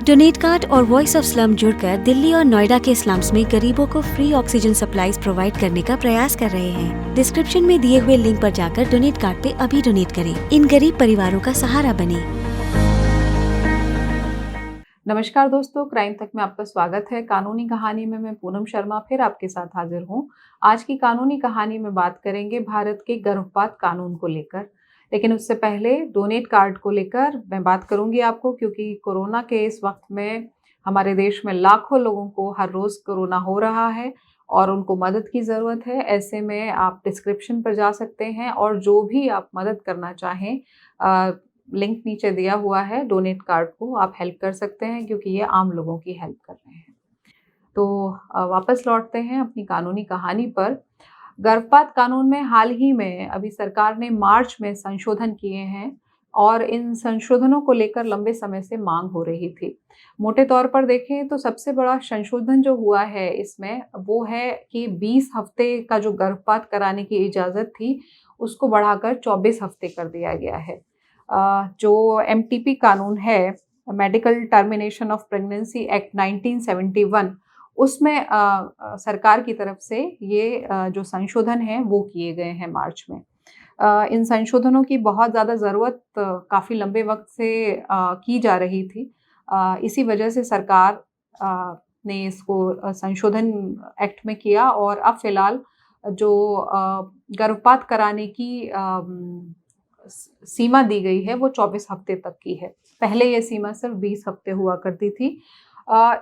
Donate card और voice of slum जुड़कर दिल्ली और नोएडा के स्लम्स में गरीबों को फ्री ऑक्सीजन सप्लाईज प्रोवाइड करने का प्रयास कर रहे हैं। डिस्क्रिप्शन में दिए हुए लिंक पर जाकर डोनेट कार्ड पे अभी डोनेट करें। इन गरीब परिवारों का सहारा बने। नमस्कार दोस्तों, क्राइम तक में आपका स्वागत है। कानूनी कहानी में मैं पूनम शर्मा फिर आपके साथ हाजिर हूँ। आज की कानूनी कहानी में बात करेंगे भारत के गर्भपात कानून को लेकर, लेकिन उससे पहले डोनेट कार्ड को लेकर मैं बात करूंगी आपको, क्योंकि कोरोना के इस वक्त में हमारे देश में लाखों लोगों को हर रोज कोरोना हो रहा है और उनको मदद की ज़रूरत है। ऐसे में आप डिस्क्रिप्शन पर जा सकते हैं और जो भी आप मदद करना चाहें, लिंक नीचे दिया हुआ है। डोनेट कार्ड को आप हेल्प कर सकते हैं, क्योंकि ये आम लोगों की हेल्प कर रहे हैं। तो वापस लौटते हैं अपनी कानूनी कहानी पर। गर्भपात कानून में हाल ही में अभी सरकार ने मार्च में संशोधन किए हैं और इन संशोधनों को लेकर लंबे समय से मांग हो रही थी। मोटे तौर पर देखें तो सबसे बड़ा संशोधन जो हुआ है इसमें वो है कि 20 हफ्ते का जो गर्भपात कराने की इजाज़त थी उसको बढ़ाकर 24 हफ्ते कर दिया गया है। जो एमटीपी कानून है, medical termination of pregnancy act 1971, उसमें सरकार की तरफ से ये जो संशोधन है वो किए गए हैं मार्च में। इन संशोधनों की बहुत ज़्यादा ज़रूरत काफ़ी लंबे वक्त से की जा रही थी। इसी वजह से सरकार ने इसको संशोधन एक्ट में किया और अब फिलहाल जो गर्भपात कराने की सीमा दी गई है वो 24 हफ्ते तक की है। पहले ये सीमा सिर्फ 20 हफ्ते हुआ करती थी।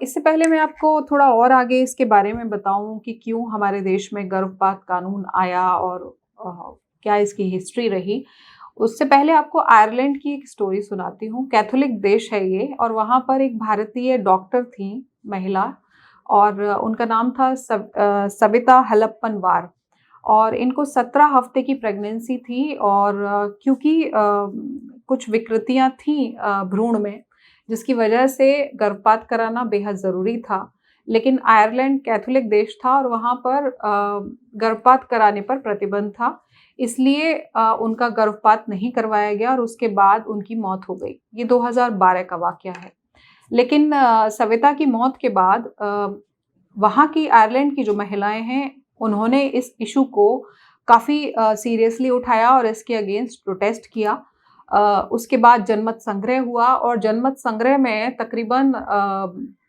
इससे पहले मैं आपको थोड़ा और आगे इसके बारे में बताऊं कि क्यों हमारे देश में गर्भपात कानून आया और क्या इसकी हिस्ट्री रही। उससे पहले आपको आयरलैंड की एक स्टोरी सुनाती हूँ। कैथोलिक देश है ये और वहाँ पर एक भारतीय डॉक्टर थी, महिला, और उनका नाम था सविता हलप्पन वार। और इनको 17 हफ्ते की प्रेगनेंसी थी और क्योंकि कुछ विकृतियां थी भ्रूण में, जिसकी वजह से गर्भपात कराना बेहद ज़रूरी था। लेकिन आयरलैंड कैथोलिक देश था और वहाँ पर गर्भपात कराने पर प्रतिबंध था, इसलिए उनका गर्भपात नहीं करवाया गया और उसके बाद उनकी मौत हो गई। ये 2012 का वाकया है। लेकिन सविता की मौत के बाद वहाँ की आयरलैंड की जो महिलाएं हैं उन्होंने इस इशू को काफ़ी सीरियसली उठाया और इसके अगेंस्ट प्रोटेस्ट किया। उसके बाद जनमत संग्रह हुआ और जनमत संग्रह में तकरीबन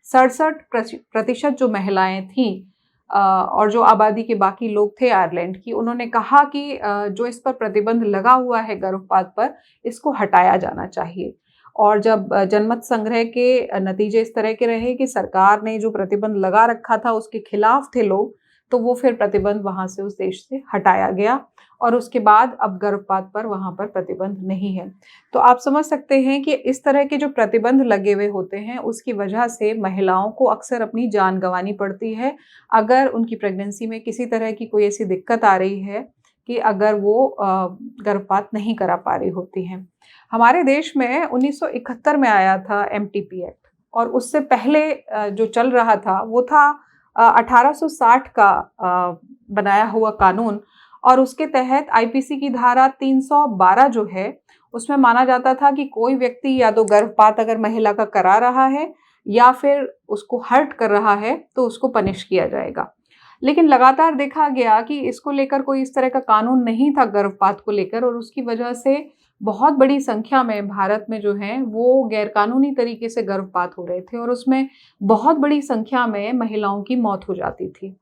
67% जो महिलाएं थीं और जो आबादी के बाकी लोग थे आयरलैंड की, उन्होंने कहा कि जो इस पर प्रतिबंध लगा हुआ है गर्भपात पर, इसको हटाया जाना चाहिए। और जब जनमत संग्रह के नतीजे इस तरह के रहे कि सरकार ने जो प्रतिबंध लगा रखा था उसके खिलाफ थे लोग, तो वो फिर प्रतिबंध वहाँ से, उस देश से हटाया गया और उसके बाद अब गर्भपात पर वहाँ पर प्रतिबंध नहीं है। तो आप समझ सकते हैं कि इस तरह के जो प्रतिबंध लगे हुए होते हैं उसकी वजह से महिलाओं को अक्सर अपनी जान गंवानी पड़ती है अगर उनकी प्रेगनेंसी में किसी तरह की कोई ऐसी दिक्कत आ रही है कि अगर वो गर्भपात नहीं करा पा रही होती हैं। हमारे देश में 1971 में आया था एमटीपी एक्ट और उससे पहले जो चल रहा था वो था 1860 का बनाया हुआ कानून, और उसके तहत आईपीसी की धारा 312 जो है उसमें माना जाता था कि कोई व्यक्ति या तो गर्भपात अगर महिला का करा रहा है या फिर उसको हर्ट कर रहा है तो उसको पनिश किया जाएगा। लेकिन लगातार देखा गया कि इसको लेकर कोई इस तरह का कानून नहीं था गर्भपात को लेकर, और उसकी वजह से बहुत बड़ी संख्या में भारत में जो है वो गैरकानूनी तरीके से गर्भपात हो रहे थे और उसमें बहुत बड़ी संख्या में महिलाओं की मौत हो जाती थी।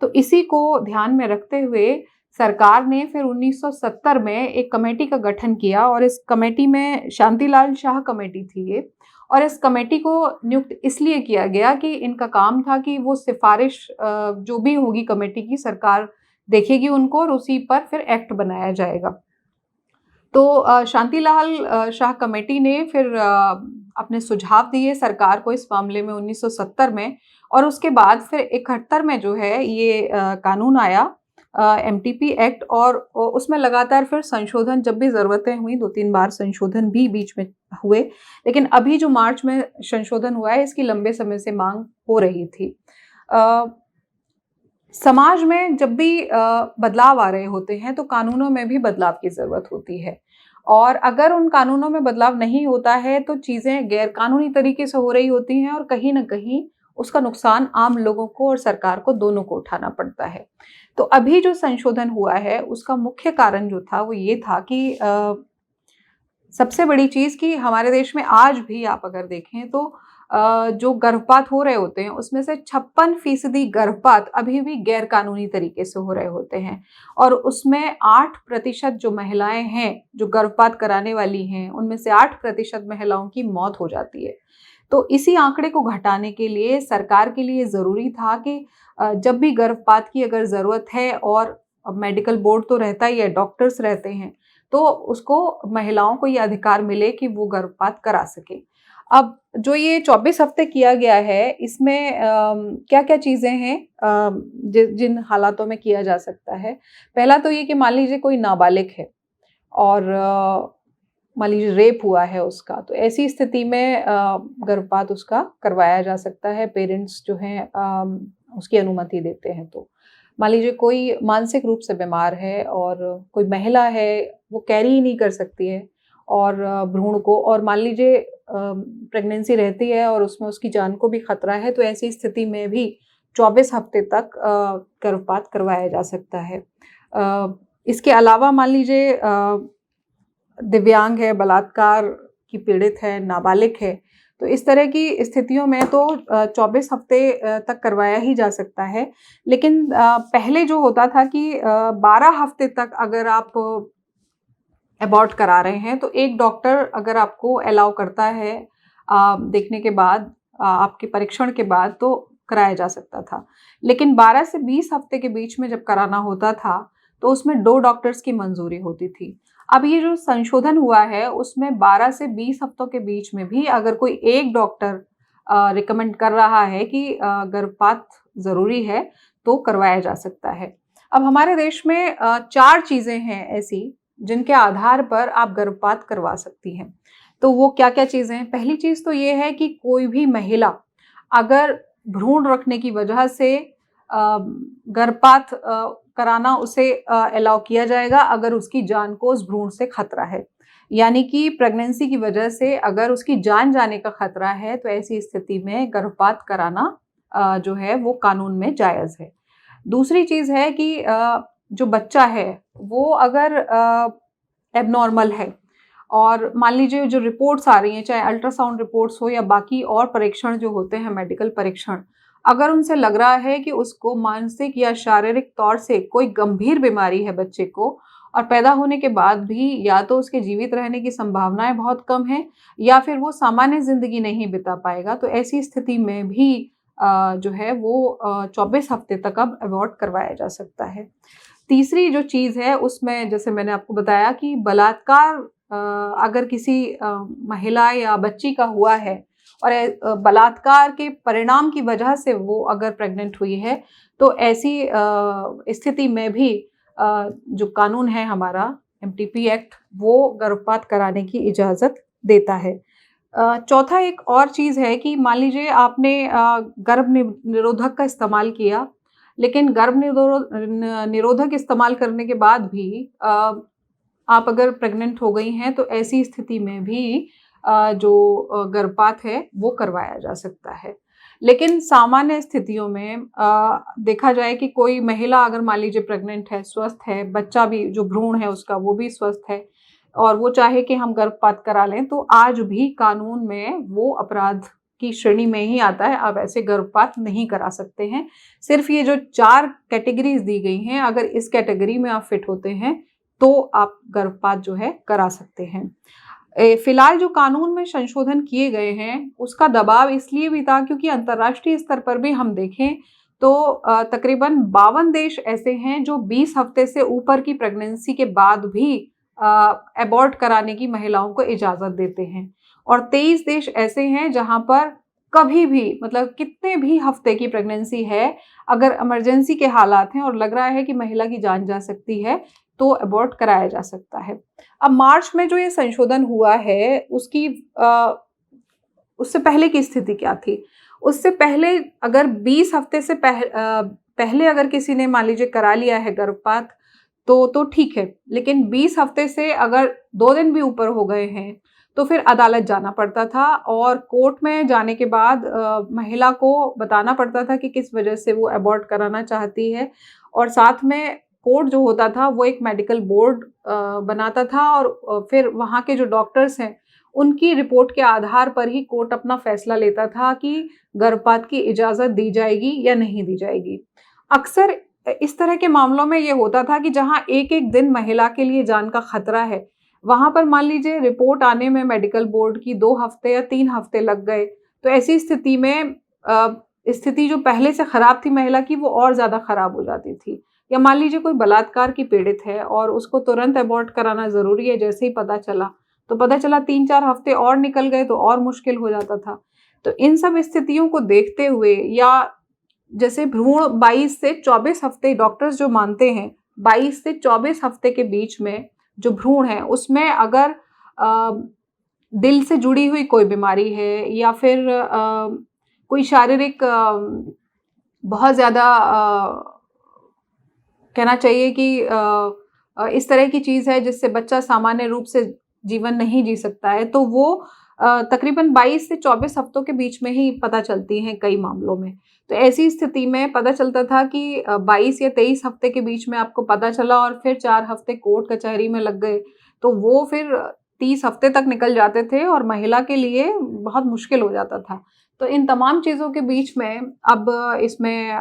तो इसी को ध्यान में रखते हुए सरकार ने फिर 1970 में एक कमेटी का गठन किया और इस कमेटी में शांतिलाल शाह कमेटी थी ये, और इस कमेटी को नियुक्त इसलिए किया गया कि इनका काम था कि वो सिफारिश जो भी होगी कमेटी की, सरकार देखेगी उनको और उसी पर फिर एक्ट बनाया जाएगा। तो शांतिलाल शाह कमेटी ने फिर अपने सुझाव दिए सरकार को इस मामले में 1970 में, और उसके बाद फिर 71 में जो है ये कानून आया, एमटीपी एक्ट, और उसमें लगातार फिर संशोधन जब भी ज़रूरतें हुई, 2-3 बार संशोधन भी बीच में हुए। लेकिन अभी जो मार्च में संशोधन हुआ है इसकी लंबे समय से मांग हो रही थी। समाज में जब भी बदलाव आ रहे होते हैं तो कानूनों में भी बदलाव की ज़रूरत होती है, और अगर उन कानूनों में बदलाव नहीं होता है तो चीज़ें गैरकानूनी तरीके से हो रही होती हैं और कहीं न कहीं उसका नुकसान आम लोगों को और सरकार को दोनों को उठाना पड़ता है। तो अभी जो संशोधन हुआ है उसका मुख्य कारण जो था वो ये था कि सबसे बड़ी चीज़ कि हमारे देश में आज भी आप अगर देखें तो जो गर्भपात हो रहे होते हैं उसमें से 56% गर्भपात अभी भी गैर कानूनी तरीके से हो रहे होते हैं और उसमें 8% जो महिलाएं हैं जो गर्भपात कराने वाली हैं उनमें से 8% महिलाओं की मौत हो जाती है। तो इसी आंकड़े को घटाने के लिए सरकार के लिए ज़रूरी था कि जब भी गर्भपात की अगर ज़रूरत है और मेडिकल बोर्ड तो रहता ही है, डॉक्टर्स रहते हैं, तो उसको महिलाओं को ये अधिकार मिले कि वो गर्भपात करा सके। अब जो ये 24 हफ्ते किया गया है, इसमें क्या-क्या चीज़ें हैं जिन हालातों में किया जा सकता है। पहला तो ये कि मान लीजिए कोई नाबालिग है और मान लीजिए रेप हुआ है उसका, तो ऐसी स्थिति में गर्भपात उसका करवाया जा सकता है, पेरेंट्स जो हैं उसकी अनुमति देते हैं तो। मान लीजिए कोई मानसिक रूप से बीमार है और कोई महिला है, वो कैरी ही नहीं कर सकती है और भ्रूण को और मान लीजिए प्रेगनेंसी रहती है और उसमें उसकी जान को भी खतरा है, तो ऐसी स्थिति में भी 24 हफ्ते तक गर्भपात करवाया जा सकता है। इसके अलावा मान लीजिए दिव्यांग है, बलात्कार की पीड़ित है, नाबालिग है, तो इस तरह की स्थितियों में तो 24 हफ्ते तक करवाया ही जा सकता है। लेकिन पहले जो होता था कि 12 हफ्ते तक अगर आप अबॉर्ट करा रहे हैं, तो एक डॉक्टर अगर आपको अलाउ करता है देखने के बाद आपके परीक्षण के बाद तो कराया जा सकता था। लेकिन 12 से 20 हफ्ते के बीच में जब कराना होता था, तो उसमें 2 डॉक्टर्स की मंजूरी होती थी। अब ये जो संशोधन हुआ है, उसमें 12 से 20 हफ्तों के बीच में भी अगर कोई एक डॉक्टर रिकमेंड कर रहा है कि गर्भपात ज़रूरी है, तो करवाया जा सकता है। अब हमारे देश में 4 चीज़ें हैं ऐसी, जिनके आधार पर आप गर्भपात करवा सकती हैं। तो वो क्या-क्या चीज़ें हैं? पहली चीज़ तो ये है कि कोई भी महिला अगर भ्रूण रखने की वजह से गर्भपात कराना उसे अलाउ किया जाएगा अगर उसकी जान को उस भ्रूण से खतरा है। यानी कि प्रेगनेंसी की वजह से अगर उसकी जान जाने का खतरा है, तो ऐसी स्थिति में गर्भपात कराना जो है वो कानून में जायज़ है। दूसरी चीज़ है कि जो बच्चा है वो अगर एबनॉर्मल है और मान लीजिए जो रिपोर्ट्स आ रही हैं, चाहे अल्ट्रासाउंड रिपोर्ट्स हो या बाकी और परीक्षण जो होते हैं मेडिकल परीक्षण, अगर उनसे लग रहा है कि उसको मानसिक या शारीरिक तौर से कोई गंभीर बीमारी है बच्चे को और पैदा होने के बाद भी या तो उसके जीवित रहने की संभावनाएं बहुत कम हैं या फिर वो सामान्य ज़िंदगी नहीं बिता पाएगा, तो ऐसी स्थिति में भी जो है वो 24 हफ्ते तक अब अबॉर्ट करवाया जा सकता है। तीसरी जो चीज़ है उसमें जैसे मैंने आपको बताया कि बलात्कार अगर किसी महिला या बच्ची का हुआ है और बलात्कार के परिणाम की वजह से वो अगर प्रेग्नेंट हुई है, तो ऐसी स्थिति में भी जो कानून है हमारा एमटीपी एक्ट, वो गर्भपात कराने की इजाज़त देता है। चौथा एक और चीज़ है कि मान लीजिए आपने निरोधक का इस्तेमाल किया, लेकिन निरोधक इस्तेमाल करने के बाद भी आप अगर प्रेग्नेंट हो गई हैं, तो ऐसी स्थिति में भी जो गर्भपात है वो करवाया जा सकता है। लेकिन सामान्य स्थितियों में देखा जाए कि कोई महिला अगर मान लीजिए प्रेग्नेंट है, स्वस्थ है, बच्चा भी जो भ्रूण है उसका वो भी स्वस्थ है और वो चाहे कि हम गर्भपात करा लें, तो आज भी कानून में वो अपराध की श्रेणी में ही आता है। आप ऐसे गर्भपात नहीं करा सकते हैं। सिर्फ ये जो 4 कैटेगरीज दी गई हैं, अगर इस कैटेगरी में आप फिट होते हैं, तो आप गर्भपात जो है करा सकते हैं। फिलहाल जो कानून में संशोधन किए गए हैं, उसका दबाव इसलिए भी था क्योंकि अंतर्राष्ट्रीय स्तर पर भी हम देखें तो तकरीबन 52 देश ऐसे हैं जो 20 हफ्ते से ऊपर की प्रेगनेंसी के बाद भी अबॉर्ट कराने की महिलाओं को इजाज़त देते हैं और 23 देश ऐसे हैं जहां पर कभी भी मतलब कितने भी हफ्ते की प्रेगनेंसी है, अगर इमरजेंसी के हालात हैं और लग रहा है कि महिला की जान जा सकती है, तो अबॉर्ट कराया जा सकता है। अब मार्च में जो ये संशोधन हुआ है उसकी उससे पहले की स्थिति क्या थी? उससे पहले अगर 20 हफ्ते से पहले अगर किसी ने मान लीजिए करा लिया है गर्भपात, तो ठीक है, लेकिन 20 हफ्ते से अगर 2 दिन भी ऊपर हो गए हैं तो फिर अदालत जाना पड़ता था और कोर्ट में जाने के बाद महिला को बताना पड़ता था कि किस वजह से वो अबॉर्ट कराना चाहती है, और साथ में कोर्ट जो होता था वो एक मेडिकल बोर्ड बनाता था, और फिर वहाँ के जो डॉक्टर्स हैं उनकी रिपोर्ट के आधार पर ही कोर्ट अपना फैसला लेता था कि गर्भपात की इजाज़त दी जाएगी या नहीं दी जाएगी। अक्सर इस तरह के मामलों में ये होता था कि जहाँ एक-एक दिन महिला के लिए जान का खतरा है, वहाँ पर मान लीजिए रिपोर्ट आने में मेडिकल बोर्ड की 2 हफ्ते या 3 हफ्ते लग गए, तो ऐसी स्थिति में स्थिति जो पहले से खराब थी महिला की वो और ज़्यादा खराब हो जाती थी। या मान लीजिए कोई बलात्कार की पीड़ित है और उसको तुरंत अबॉर्ट कराना ज़रूरी है, जैसे ही पता चला, तो पता चला 3-4 हफ्ते और निकल गए तो और मुश्किल हो जाता था। तो इन सब स्थितियों को देखते हुए, या जैसे भ्रूण 22 से 24 हफ्ते डॉक्टर्स जो मानते हैं, 22 से 24 हफ्ते के बीच में जो भ्रूण है उसमें अगर दिल से जुड़ी हुई कोई बीमारी है या फिर कोई शारीरिक बहुत ज़्यादा कहना चाहिए कि इस तरह की चीज़ है जिससे बच्चा सामान्य रूप से जीवन नहीं जी सकता है, तो वो तकरीबन 22 से 24 हफ्तों के बीच में ही पता चलती हैं कई मामलों में। तो ऐसी स्थिति में पता चलता था कि 22 या 23 हफ्ते के बीच में आपको पता चला और फिर 4 हफ्ते कोर्ट कचहरी में लग गए, तो वो फिर 30 हफ्ते तक निकल जाते थे और महिला के लिए बहुत मुश्किल हो जाता था। तो इन तमाम चीज़ों के बीच में अब इसमें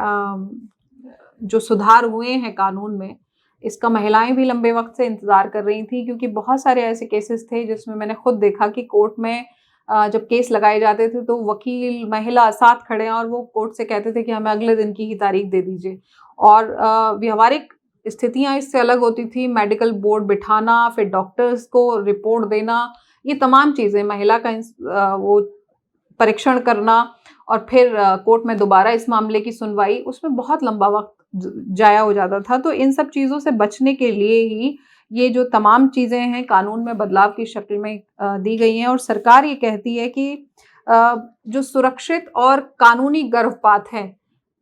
जो सुधार हुए हैं कानून में, इसका महिलाएं भी लंबे वक्त से इंतज़ार कर रही थी, क्योंकि बहुत सारे ऐसे केसेस थे जिसमें मैंने खुद देखा कि कोर्ट में जब केस लगाए जाते थे तो वकील महिला साथ खड़े हैं और वो कोर्ट से कहते थे कि हमें अगले दिन की ही तारीख दे दीजिए, और व्यवहारिक स्थितियां इससे अलग होती थी। मेडिकल बोर्ड बिठाना, फिर डॉक्टर्स को रिपोर्ट देना, ये तमाम चीज़ें, महिला का वो परीक्षण करना और फिर कोर्ट में दोबारा इस मामले की सुनवाई, उसमें बहुत लंबा वक्त जाया हो जाता था। तो इन सब चीज़ों से बचने के लिए ही ये जो तमाम चीज़ें हैं कानून में बदलाव की शक्ल में दी गई हैं, और सरकार ये कहती है कि जो सुरक्षित और कानूनी गर्भपात हैं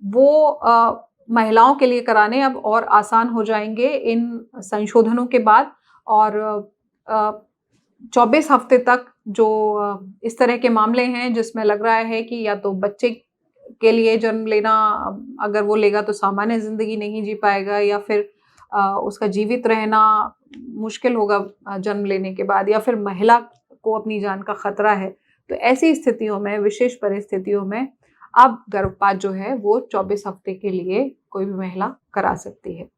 वो महिलाओं के लिए कराने अब और आसान हो जाएंगे इन संशोधनों के बाद। और 24 हफ्ते तक जो इस तरह के मामले हैं जिसमें लग रहा है कि या तो बच्चे के लिए जन्म लेना, अगर वो लेगा तो सामान्य ज़िंदगी नहीं जी पाएगा, या फिर उसका जीवित रहना मुश्किल होगा जन्म लेने के बाद, या फिर महिला को अपनी जान का खतरा है, तो ऐसी स्थितियों में, विशेष परिस्थितियों में अब गर्भपात जो है वो 24 हफ्ते के लिए कोई भी महिला करा सकती है।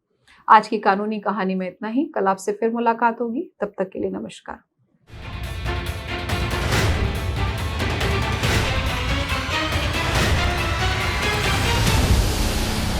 आज की कानूनी कहानी में इतना ही। कल आपसे फिर मुलाकात होगी, तब तक के लिए नमस्कार।